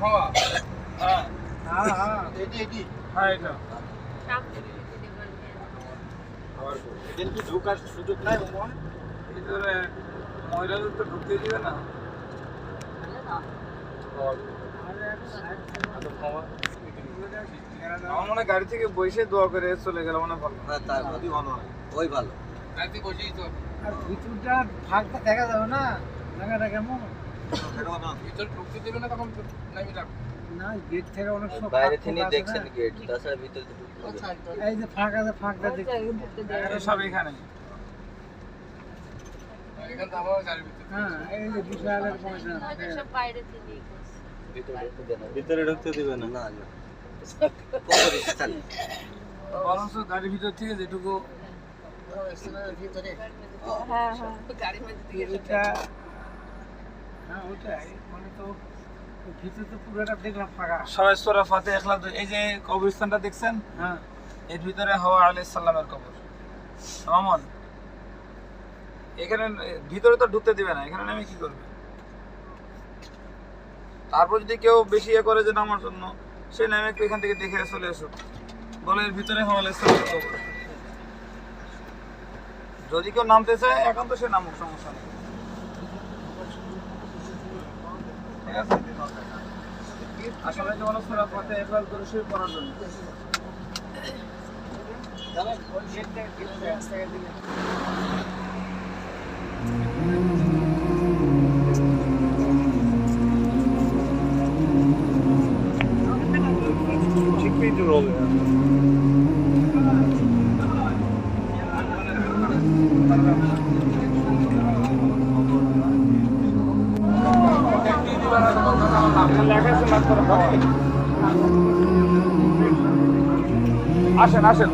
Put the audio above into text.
হ্যাঁ হ্যাঁ এটা ঢোকার সুযোগ নাই মোমন ভিতরে মহিলাদের তো ঢুকতে দিবে না। আমার মনে হয় গাড়ি থেকে বসে দোয়া করে চলে গেল মনে হয় ভালো। হ্যাঁ তার যদি ভালো হয় ওই ভালো গাড়িতে বসেই তো আর ভিতরটা ফাঁকটা দেখা যাবে না, জায়গাটা কেমন ভিতরে ঢুকতে দেবে না তখন নামি রাখ। না, গেট থেকে অনেক সময় বাইরে ফাঁক থেকে ফোঁকা আছে দেখছেন না। গেট তাছাড়া ভিতরে তো ঢুকতে হবে না। এই যে ফাঁক আছে, ফাঁকটা দেখতে এটা সব এখানে এখানে তো আমার গাড়ির ভিতরে হ্যাঁ, এই যে বিশালের পয়সা সব বাইরে থেকেই ভিতরে ঢুকতে দিবে না না না কত স্থান বরঞ্চ গাড়ির ভিতর থেকে যেটুকু হ্যাঁ হ্যাঁ গাড়ির মধ্যে দিয়ে এটা হ্যাঁ ওটাই মানে তো ভিতরে তো পুরোটা দেখলাম ফাঁকা। সবাই সূরা ফাতিহা ইখলাস এই যে কবরস্থানটা দেখছেন হ্যাঁ এর ভিতরে হাওয়া আলাইহিস সালামের কবর। আমন এখানে ভিতরে তো ঢুকতে দিবে না, এখানে নামে কি করবে? তারপর যদি কেউ বেশি ইয়ে করে যে নামার জন্য সে নামে একটু এখান থেকে দেখে চলে এসো, বলে এর ভিতরে হাওয়া আলাইহিস সালামের কবর। যদি কেউ নামতে চায় এখন তো সে নামুক, সমস্যা নেই। ঠিক আছে, আসলে যে মানুষ সূরা ফাতিহা ইখলাস করে শুয়ে পড়ার জন্য। ওই গেট থেকে দিলে Keep me to roll it. আসেন আসেন